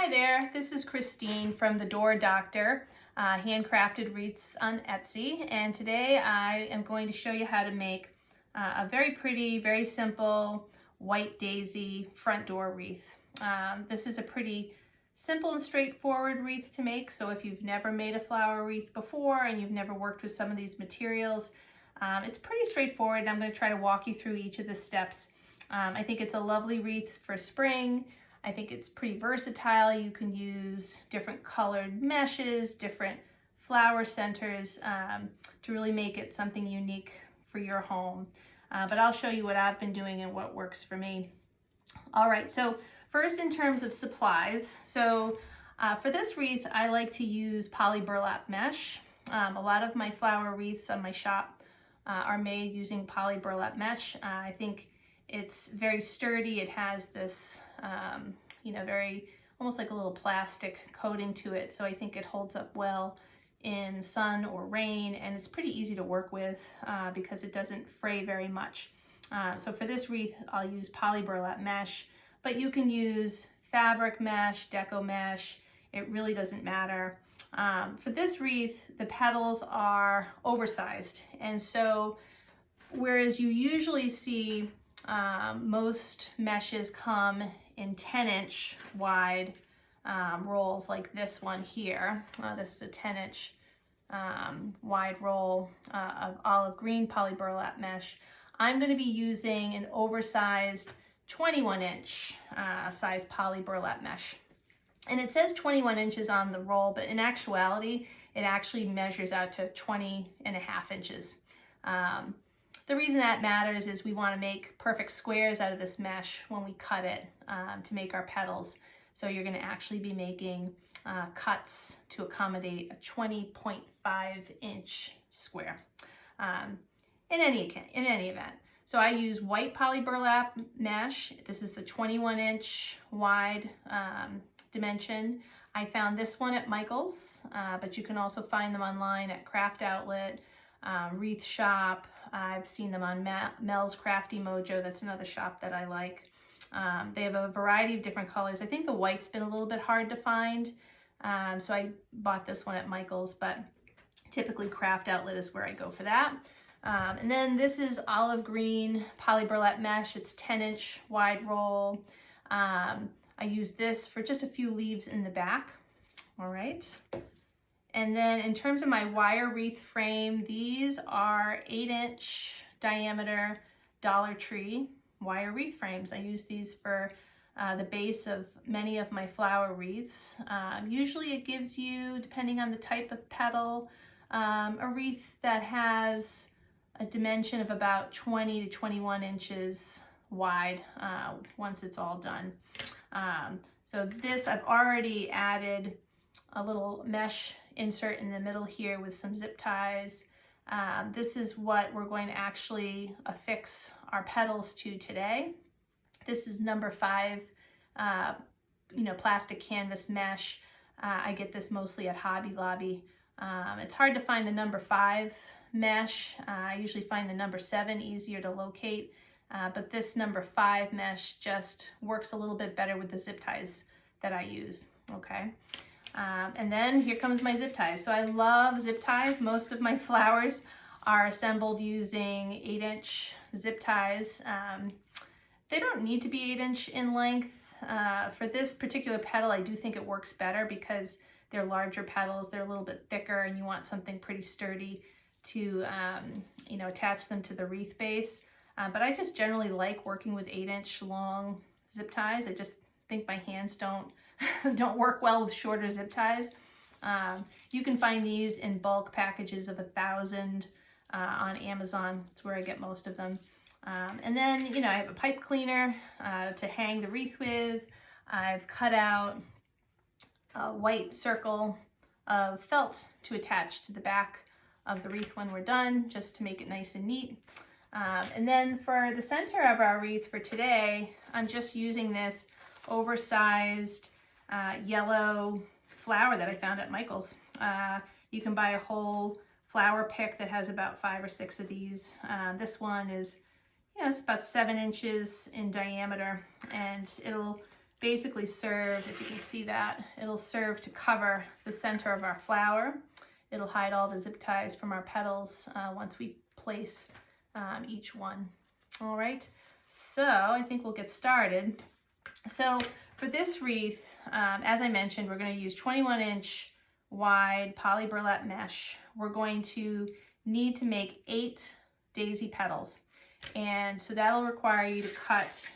Hi there, this is Christine from The Door Doctor, handcrafted wreaths on Etsy, and today I am going to show you how to make a very pretty, very simple white daisy front door wreath. This is a pretty simple and straightforward wreath to make, so if you've never made a flower wreath before and you've never worked with some of these materials, it's pretty straightforward, and I'm going to try to walk you through each of the steps. I think it's a lovely wreath for spring. I think it's pretty versatile. You can use different colored meshes, different flower centers to really make it something unique for your home. But I'll show you what I've been doing and what works for me. All right, so first in terms of supplies. So for this wreath, I like to use poly burlap mesh. A lot of my flower wreaths on my shop are made using poly burlap mesh. I think it's very sturdy. It has this, very almost like a little plastic coating to it. So I think it holds up well in sun or rain, and it's pretty easy to work with because it doesn't fray very much. So for this wreath, I'll use poly burlap mesh, but you can use fabric mesh, deco mesh. It really doesn't matter. For this wreath, the petals are oversized. And so whereas you usually see most meshes come in 10-inch wide rolls like this one here. This is a 10-inch wide roll of olive green poly burlap mesh. I'm going to be using an oversized 21-inch size poly burlap mesh. And it says 21 inches on the roll, but in actuality, it actually measures out to 20.5 inches. The reason that matters is we want to make perfect squares out of this mesh when we cut it to make our petals. So you're going to actually be making cuts to accommodate a 20.5-inch square in any event. So I use white poly burlap mesh. This is the 21-inch wide dimension. I found this one at Michael's, but you can also find them online at Craft Outlet, Wreath Shop. I've seen them on Mel's Crafty Mojo. That's another shop that I like. They have a variety of different colors. I think the white's been a little bit hard to find, so I bought this one at Michael's, but typically Craft Outlet is where I go for that. And then this is olive green poly burlap mesh. It's 10-inch wide roll. I use this for just a few leaves in the back. All right. And then in terms of my wire wreath frame, these are 8-inch diameter Dollar Tree wire wreath frames. I use these for the base of many of my flower wreaths. Usually it gives you, depending on the type of petal, a wreath that has a dimension of about 20 to 21 inches wide once it's all done. So this, I've already added a little mesh insert in the middle here with some zip ties. This is what we're going to actually affix our petals to today. This is number 5, plastic canvas mesh. I get this mostly at Hobby Lobby. It's hard to find the number 5 mesh. I usually find the number 7 easier to locate, but this number 5 mesh just works a little bit better with the zip ties that I use, okay? And then here comes my zip ties. So I love zip ties. Most of my flowers are assembled using 8-inch zip ties. They don't need to be 8-inch in length. For this particular petal, I do think it works better because they're larger petals, they're a little bit thicker, and you want something pretty sturdy to attach them to the wreath base. But I just generally like working with 8-inch long zip ties. I just think my hands don't work well with shorter zip ties. You can find these in bulk packages of 1,000 on Amazon. That's where I get most of them. And then, I have a pipe cleaner to hang the wreath with. I've cut out a white circle of felt to attach to the back of the wreath when we're done, just to make it nice and neat. And then for the center of our wreath for today, I'm just using this oversized yellow flower that I found at Michael's. You can buy a whole flower pick that has about 5 or 6 of these. This one is, it's about 7 inches in diameter, and it'll basically serve, if you can see that, it'll serve to cover the center of our flower. It'll hide all the zip ties from our petals once we place each one. All right, so I think we'll get started. So for this wreath, as I mentioned, we're going to use 21-inch wide poly burlap mesh. We're going to need to make 8 daisy petals, and so that'll require you to cut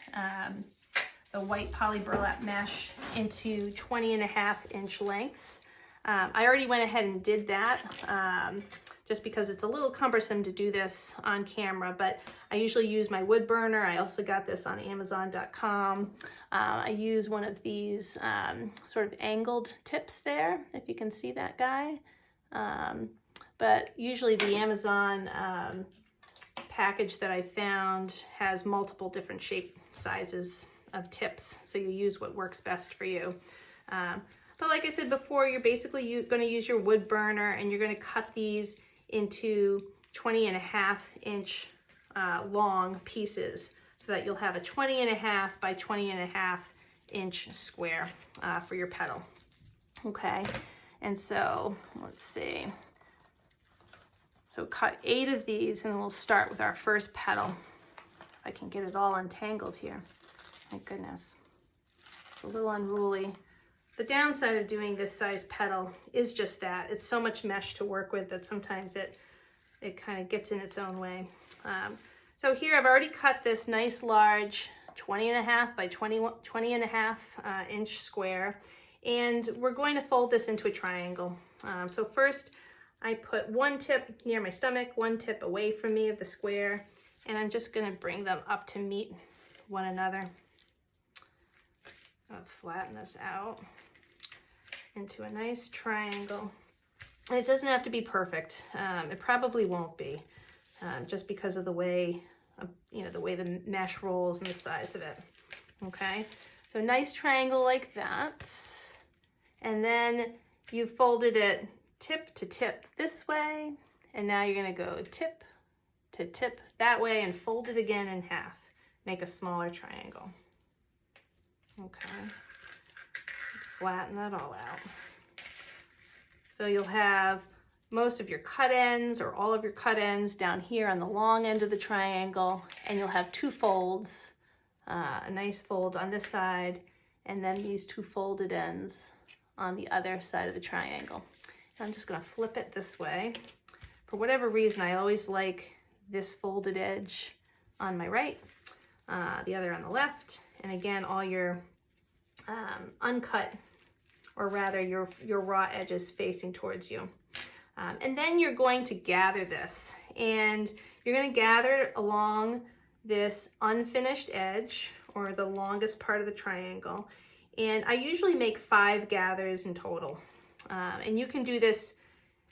the white poly burlap mesh into 20.5-inch lengths. I already went ahead and did that just because it's a little cumbersome to do this on camera, but I usually use my wood burner. I also got this on Amazon.com. I use one of these sort of angled tips there, if you can see that guy. But usually the Amazon package that I found has multiple different shape sizes of tips, so you use what works best for you. But like I said before, you're basically going to use your wood burner, and you're going to cut these into 20.5-inch long pieces, so that you'll have a 20.5 by 20.5-inch square for your petal. Okay, and so let's see. So cut 8 of these, and we'll start with our first petal. If I can get it all untangled here. My goodness, it's a little unruly. The downside of doing this size petal is just that. It's so much mesh to work with that sometimes it kind of gets in its own way. So here I've already cut this nice large 20.5 by 20.5 inch square, and we're going to fold this into a triangle. So first I put one tip near my stomach, one tip away from me of the square, and I'm just going to bring them up to meet one another. I'm going to flatten this out into a nice triangle. And it doesn't have to be perfect. It probably won't be, just because of the way, the way the mesh rolls and the size of it. Okay, so nice triangle like that. And then you folded it tip to tip this way, and now you're going to go tip to tip that way and fold it again in half. Make a smaller triangle. Okay, flatten that all out. So you'll have most of your cut ends, or all of your cut ends, down here on the long end of the triangle, and you'll have 2 folds, a nice fold on this side, and then these 2 folded ends on the other side of the triangle. And I'm just going to flip it this way. For whatever reason, I always like this folded edge on my right, the other on the left, and again, all your uncut, or rather your raw edges facing towards you. And then you're going to gather this, and you're going to gather it along this unfinished edge, or the longest part of the triangle. And I usually make 5 gathers in total. And you can do this,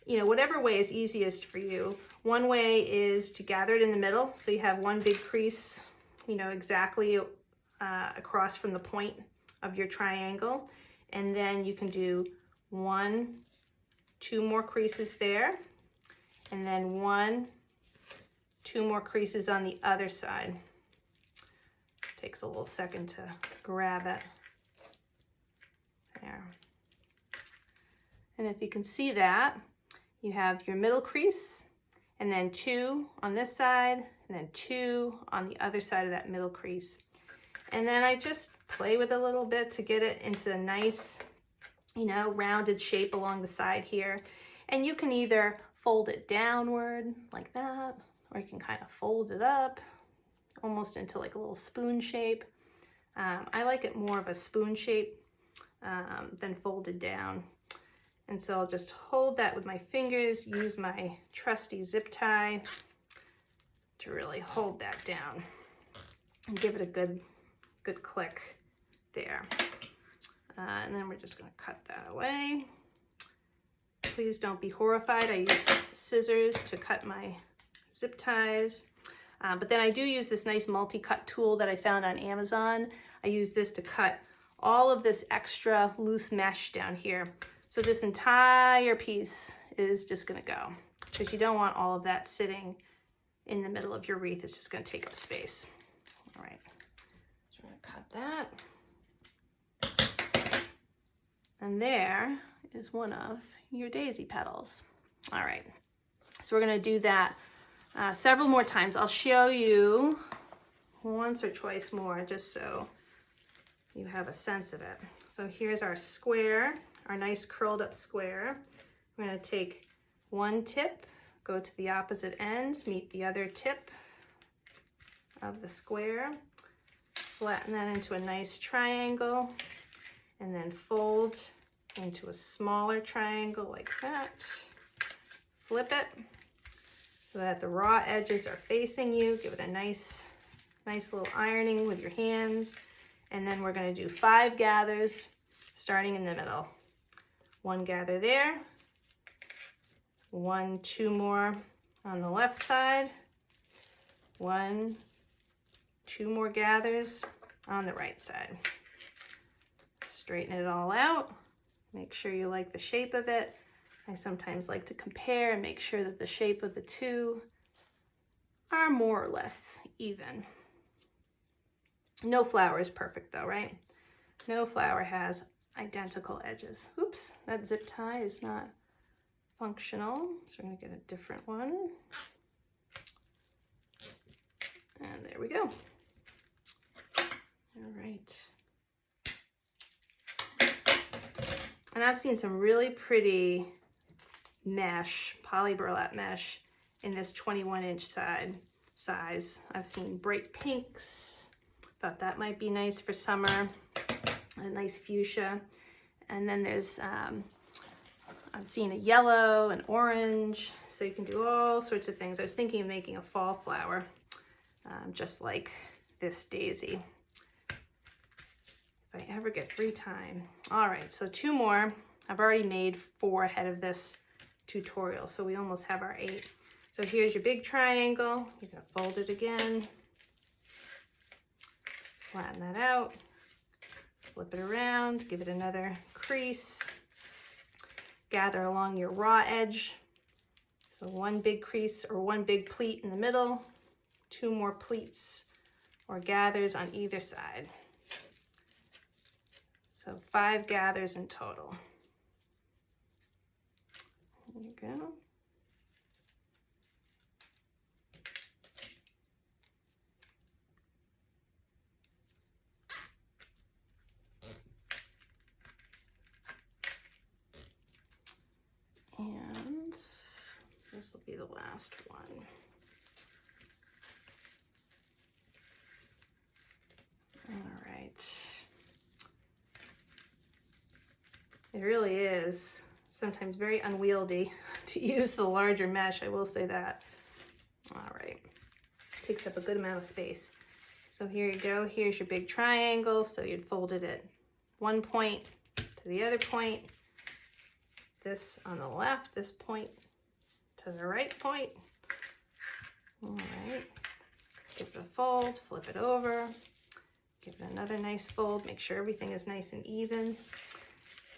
whatever way is easiest for you. One way is to gather it in the middle, so you have one big crease, exactly across from the point of your triangle. And then you can do 1, 2 more creases there, and then 1, 2 more creases on the other side. Takes a little second to grab it. There. And if you can see that, you have your middle crease, and then 2 on this side, and then 2 on the other side of that middle crease. And then I just play with it a little bit to get it into a nice, rounded shape along the side here. And you can either fold it downward like that, or you can kind of fold it up almost into like a little spoon shape. I like it more of a spoon shape than folded down. And so I'll just hold that with my fingers, use my trusty zip tie to really hold that down and give it a good click there. And then we're just going to cut that away. Please don't be horrified. I use scissors to cut my zip ties. But then I do use this nice multi-cut tool that I found on Amazon. I use this to cut all of this extra loose mesh down here. So this entire piece is just going to go, because you don't want all of that sitting in the middle of your wreath. It's just going to take up space. All right, so we're going to cut that. And there is one of your daisy petals. All right, so we're gonna do that several more times. I'll show you once or twice more just so you have a sense of it. So here's our square, our nice curled up square. We're gonna take one tip, go to the opposite end, meet the other tip of the square, flatten that into a nice triangle, and then fold into a smaller triangle like that. Flip it so that the raw edges are facing you. Give it a nice little ironing with your hands. And then we're going to do 5 gathers starting in the middle. 1 gather there, 1, 2 more on the left side, 1, 2 more gathers on the right side. Straighten it all out. Make sure you like the shape of it. I sometimes like to compare and make sure that the shape of the two are more or less even. No flower is perfect though, right? No flower has identical edges. Oops, that zip tie is not functional. So we're gonna get a different one. And there we go. All right. And I've seen some really pretty mesh, poly burlap mesh in this 21-inch size. I've seen bright pinks. Thought that might be nice for summer. A nice fuchsia. And then there's, I've seen a yellow, an orange. So you can do all sorts of things. I was thinking of making a fall flower, just like this daisy. If I ever get free time. All right, so 2 more. I've already made 4 ahead of this tutorial, so we almost have our 8. So here's your big triangle. You're gonna fold it again. Flatten that out. Flip it around, give it another crease. Gather along your raw edge. So 1 big crease or 1 big pleat in the middle, 2 more pleats or gathers on either side. So 5 gathers in total. There you go. And this will be the last one. All right. It really is sometimes very unwieldy to use the larger mesh, I will say that. All right, takes up a good amount of space. So here you go, here's your big triangle. So you'd fold it at one point to the other point, this on the left, this point to the right point. All right, give it a fold, flip it over, give it another nice fold, make sure everything is nice and even.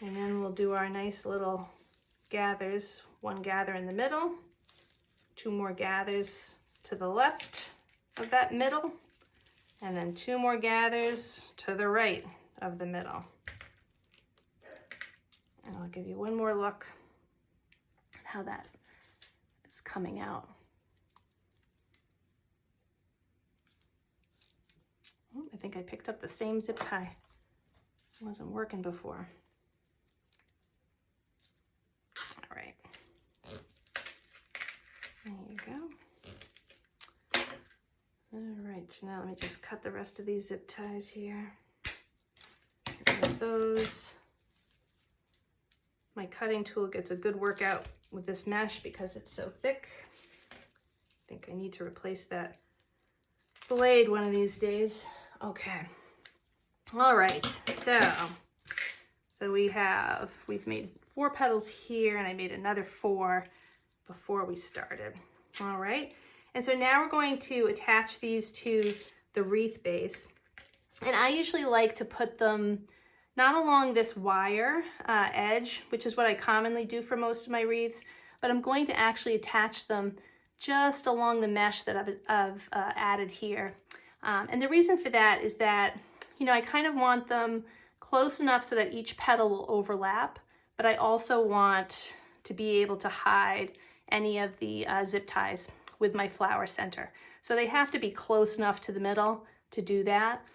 And then we'll do our nice little gathers. 1 gather in the middle, 2 more gathers to the left of that middle, and then 2 more gathers to the right of the middle. And I'll give you one more look at how that is coming out. Oh, I think I picked up the same zip tie. It wasn't working before. All right, there you go. All right, now let me just cut the rest of these zip ties here. Get rid of those. My cutting tool gets a good workout with this mesh because it's so thick. I think I need to replace that blade one of these days. Okay, all right, so we've made 4 petals here, and I made another 4 before we started. All right, and so now we're going to attach these to the wreath base. And I usually like to put them not along this wire edge, which is what I commonly do for most of my wreaths, but I'm going to actually attach them just along the mesh that I've added here. And the reason for that is that, you know, I kind of want them close enough so that each petal will overlap, but I also want to be able to hide any of the zip ties with my flower center. So they have to be close enough to the middle to do that.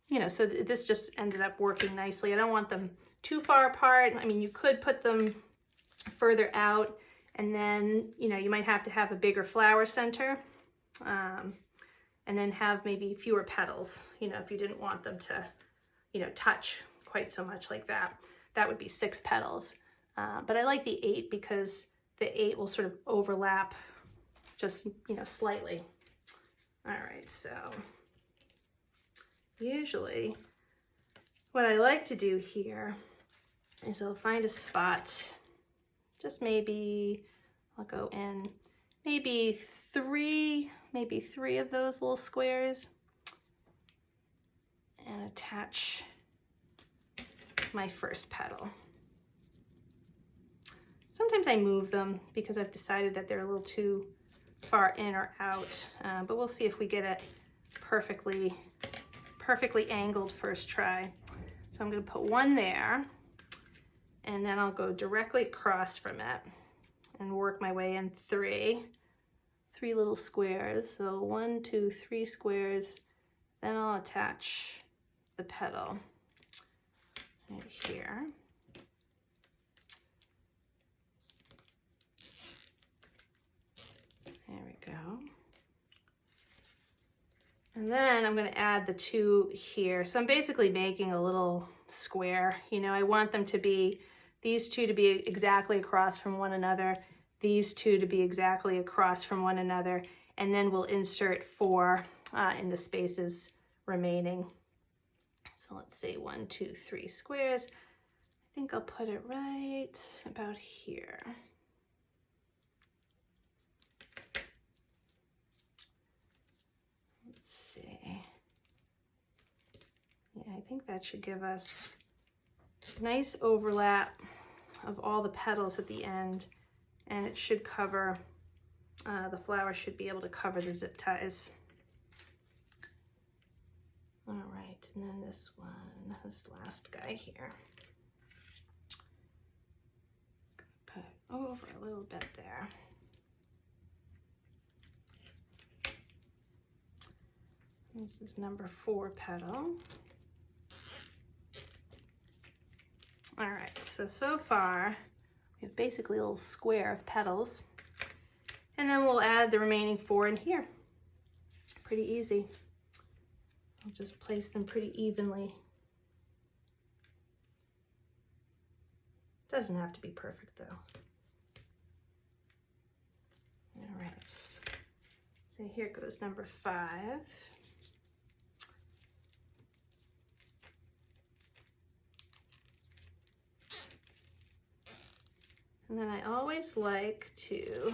You know, so this just ended up working nicely. I don't want them too far apart. I mean, you could put them further out, and then, you know, you might have to have a bigger flower center, and then have maybe fewer petals, you know, if you didn't want them to, you know, touch quite so much like that. That would be 6 petals. But I like the 8 because the 8 will sort of overlap just, you know, slightly. All right, so usually what I like to do here is I'll find a spot, just maybe I'll go in maybe three of those little squares and attach my first petal. Sometimes I move them because I've decided that they're a little too far in or out, but we'll see if we get it perfectly angled first try. So I'm going to put one there, and then I'll go directly across from it and work my way in three little squares. So 1, 2, 3 squares. Then I'll attach the petal right here. There we go. And then I'm going to add the 2 here. So I'm basically making a little square. You know, I want them to be, these 2 to be exactly across from one another, these 2 to be exactly across from one another, and then we'll insert 4 in the spaces remaining. So let's say 1, 2, 3 squares. I think I'll put it right about here. Let's see. Yeah, I think that should give us nice overlap of all the petals at the end, and it should cover, the flower should be able to cover the zip ties. All right, and then this one, this last guy here. Just gonna put it over a little bit there. This is number 4 petal. All right, so far, we have basically a little square of petals. And then we'll add the remaining 4 in here. Pretty easy. I'll just place them pretty evenly. Doesn't have to be perfect though. All right, so here goes number 5. And then I always like to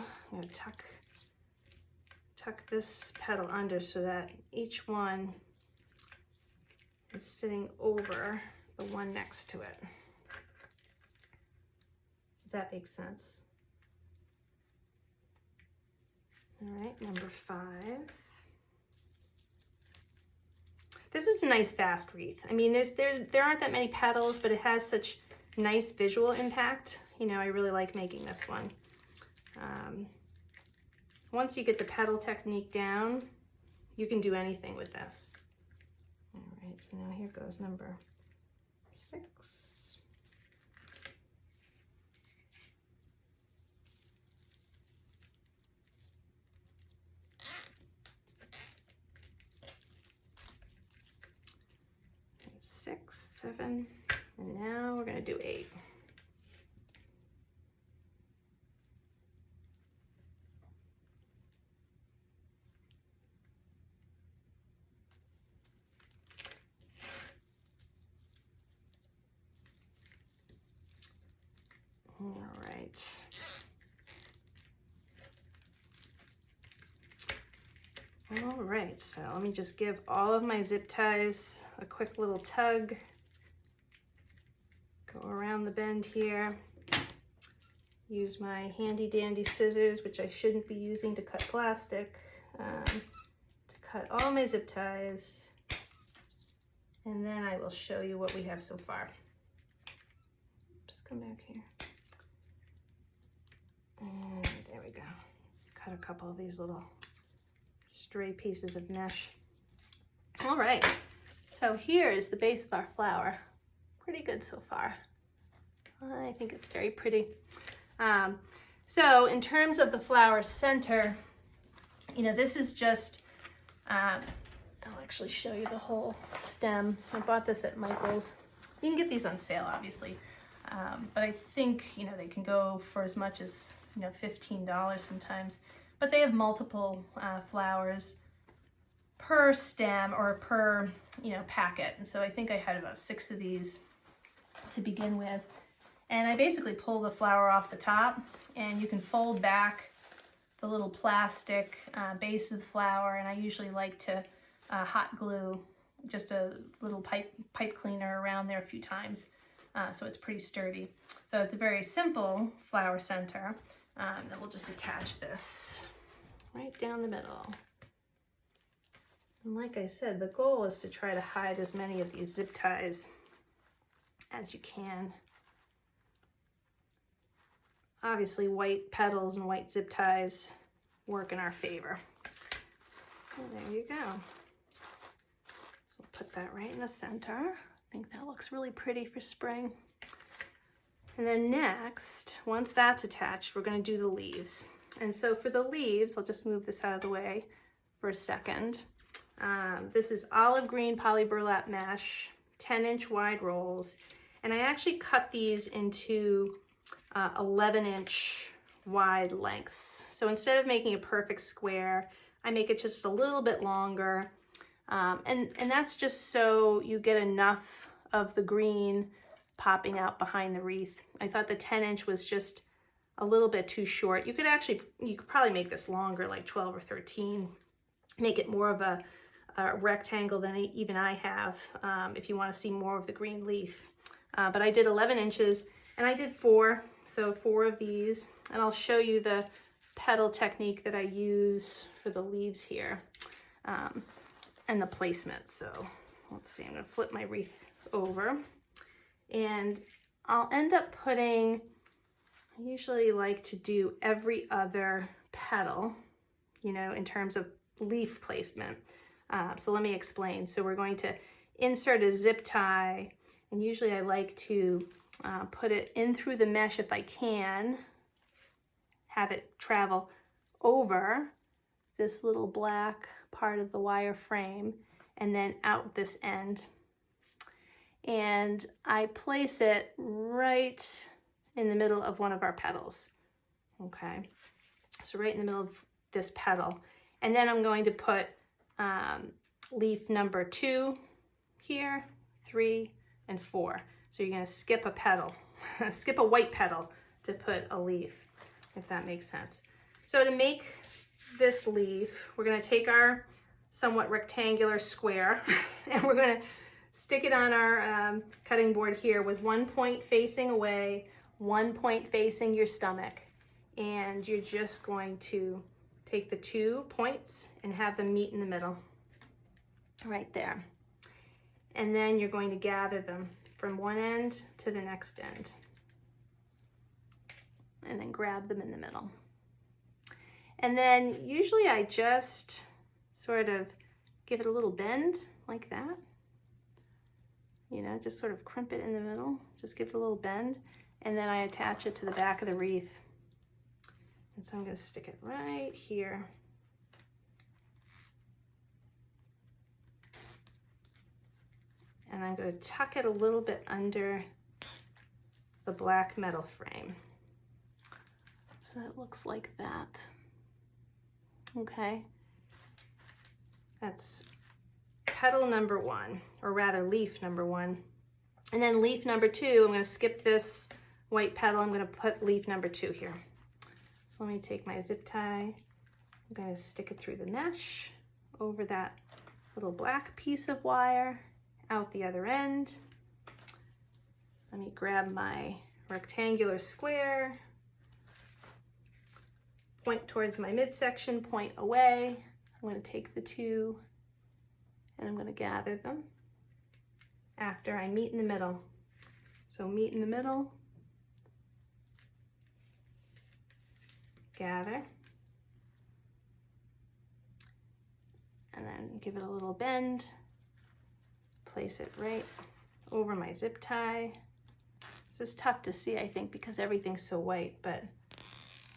tuck this petal under so that each one is sitting over the one next to it. If that makes sense. All right, number 5. This is a nice fast wreath. I mean, there aren't that many petals, but it has such nice visual impact. You know, I really like making this one. Once you get the petal technique down, you can do anything with this. All right, so now here goes number 6. Okay, 6, 7, and now we're gonna do 8. All right. All right, so let me just give all of my zip ties a quick little tug. Go around the bend here. Use my handy dandy scissors, which I shouldn't be using to cut plastic, to cut all my zip ties. and then I will show you what we have so far. Just come back here. And there we go. Cut a couple of these little stray pieces of mesh. All right, so here is the base of our flower. Pretty good so far. I think it's very pretty. So in terms of the flower center, you know, this is just, I'll actually show you the whole stem. I bought this at Michael's. You can get these on sale, obviously. But I think, you know, they can go for as much as, you know, $15 sometimes. But they have multiple flowers per stem or per, you know, packet. And so I think I had about 6 of these to begin with. And I basically pull the flower off the top, and you can fold back the little plastic base of the flower. And I usually like to hot glue just a little pipe cleaner around there a few times. So it's pretty sturdy. So it's a very simple flower center. Then we'll just attach this right down the middle. And like I said, the goal is to try to hide as many of these zip ties as you can. Obviously, white petals and white zip ties work in our favor. And there you go. So we'll put that right in the center. I think that looks really pretty for spring. And then next, once that's attached, we're going to do the leaves. And so for the leaves, I'll just move this out of the way for a second. This is olive green poly burlap mesh, 10-inch wide rolls. And I actually cut these into 11-inch wide lengths. So instead of making a perfect square, I make it just a little bit longer. And that's just so you get enough of the green popping out behind the wreath. I thought the 10-inch was just a little bit too short. You could probably make this longer, like 12 or 13, make it more of a rectangle than even I have, if you want to see more of the green leaf. But I did 11 inches, and I did 4, so 4 of these, and I'll show you the petal technique that I use for the leaves here, and the placement. So let's see, I'm going to flip my wreath over, and I'll end up putting, I usually like to do every other petal, you know, in terms of leaf placement. So let me explain. So we're going to insert a zip tie, and usually I like to put it in through the mesh if I can, have it travel over this little black part of the wire frame, and then out this end. And I place it right in the middle of one of our petals. Okay, so right in the middle of this petal. And then I'm going to put leaf number 2 here, 3, and 4. So you're going to skip a petal, skip a white petal to put a leaf, if that makes sense. So to make this leaf, we're going to take our somewhat rectangular square and we're going to stick it on our cutting board here with one point facing away, one point facing your stomach. And you're just going to take the 2 points and have them meet in the middle, right there. And then you're going to gather them from one end to the next end. And then grab them in the middle. And then usually I just sort of give it a little bend like that. You know, just sort of crimp it in the middle, just give it a little bend. And then I attach it to the back of the wreath. And so I'm going to stick it right here. And I'm going to tuck it a little bit under the black metal frame. So that looks like that. Okay. That's petal number 1, or rather leaf number 1. And then leaf number 2, I'm going to skip this white petal. I'm going to put leaf number 2 here. So let me take my zip tie. I'm going to stick it through the mesh, over that little black piece of wire, out the other end. Let me grab my rectangular square, point towards my midsection, point away. I'm going to take the 2 and I'm going to gather them. after I meet in the middle. So meet in the middle, gather, and then give it a little bend, place it right over my zip tie. This is tough to see, I think, because everything's so white, but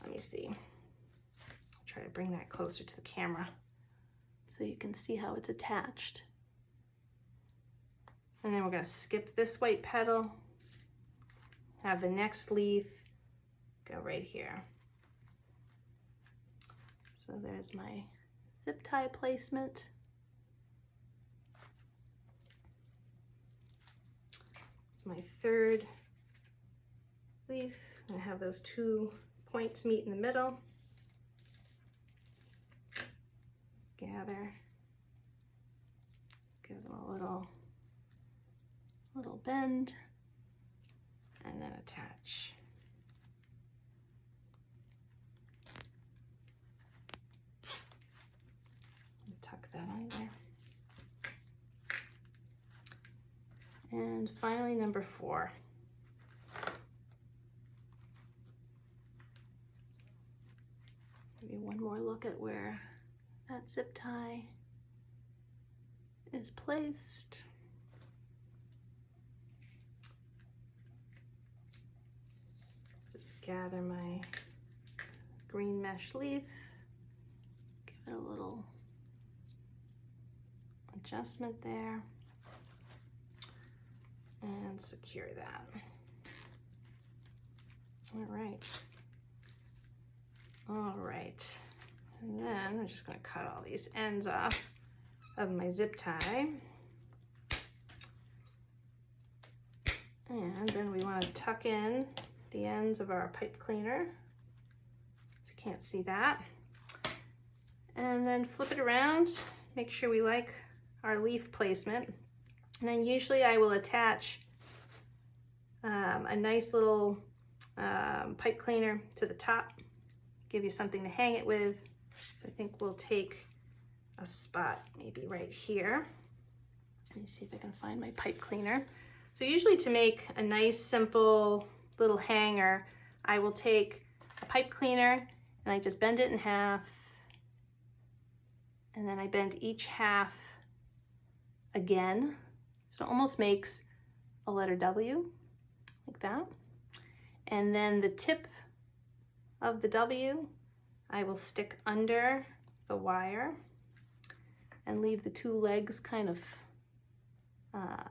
let me see. I'll try to bring that closer to the camera so you can see how it's attached. And then we're going to skip this white petal, have the next leaf go right here. So there's my zip tie placement. It's my third leaf. I have those 2 points meet in the middle. Gather, give them a little bend, and then attach. And tuck that under. And finally, number 4. Maybe one more look at where that zip tie is placed. Just gather my green mesh leaf, give it a little adjustment there, and secure that. All right. And then I'm just going to cut all these ends off of my zip tie. And then we want to tuck in the ends of our pipe cleaner. So you can't see that. And then flip it around. Make sure we like our leaf placement. And then usually I will attach a nice little pipe cleaner to the top. Give you something to hang it with. So I think we'll take a spot maybe right here. Let me see if I can find my pipe cleaner. So usually to make a nice simple little hanger, I will take a pipe cleaner and I just bend it in half, and then I bend each half again. So it almost makes a letter W, like that. And then the tip of the W, I will stick under the wire and leave the 2 legs kind of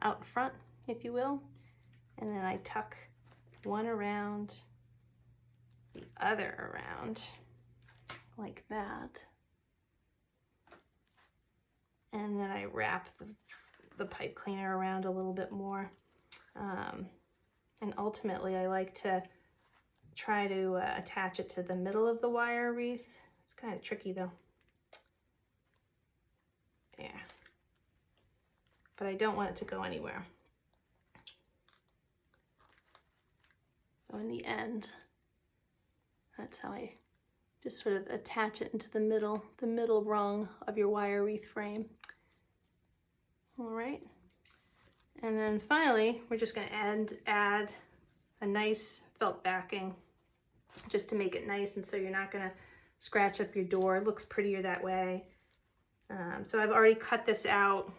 out front, if you will. And then I tuck one around, the other around, like that. And then I wrap the pipe cleaner around a little bit more. And ultimately I like to try to attach it to the middle of the wire wreath. It's kind of tricky though. Yeah. But I don't want it to go anywhere. So in the end, that's how I just sort of attach it into the middle rung of your wire wreath frame. All right. And then finally, we're just going to add a nice felt backing just to make it nice, and so you're not going to scratch up your door. It looks prettier that way. So I've already cut this out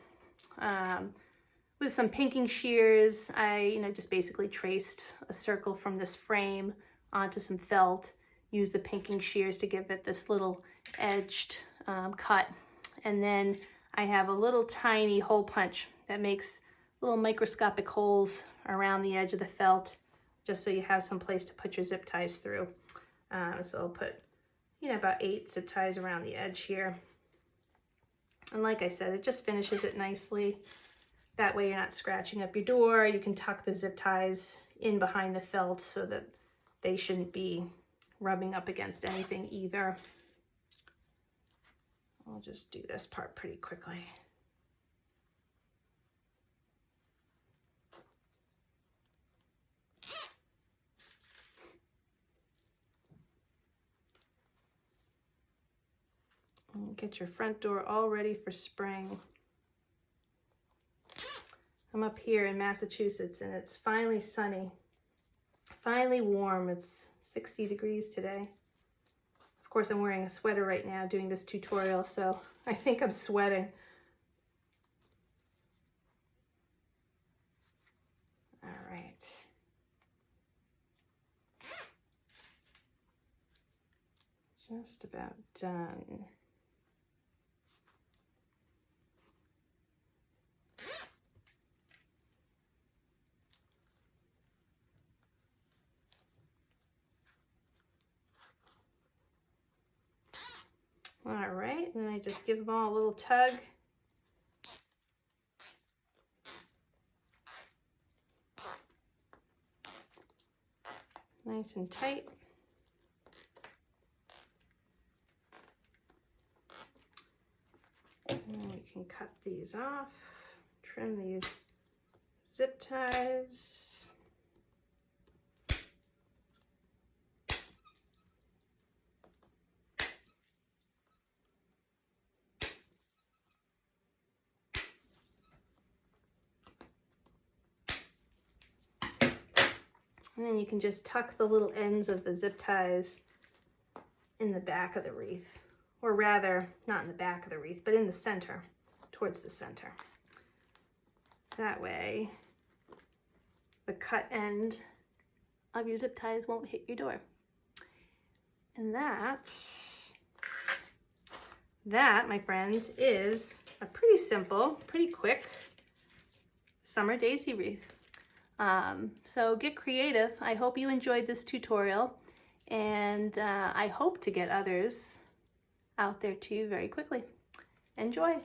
with some pinking shears. I just basically traced a circle from this frame onto some felt, used the pinking shears to give it this little edged cut. And then I have a little tiny hole punch that makes little microscopic holes around the edge of the felt, just so you have some place to put your zip ties through. So I'll put, about 8 zip ties around the edge here. And like I said, it just finishes it nicely. That way you're not scratching up your door. You can tuck the zip ties in behind the felt so that they shouldn't be rubbing up against anything either. I'll just do this part pretty quickly. And get your front door all ready for spring. I'm up here in Massachusetts and it's finally sunny, finally warm. It's 60 degrees today. Of course, I'm wearing a sweater right now doing this tutorial, so I think I'm sweating. All right. Just about done. All right, and then I just give them all a little tug. Nice and tight. And we can cut these off, trim these zip ties. And then you can just tuck the little ends of the zip ties in the back of the wreath, or rather, not in the back of the wreath, but in the center, towards the center. That way, the cut end of your zip ties won't hit your door. And that, my friends, is a pretty simple, pretty quick summer daisy wreath. So get creative. I hope you enjoyed this tutorial, and I hope to get others out there too very quickly. Enjoy.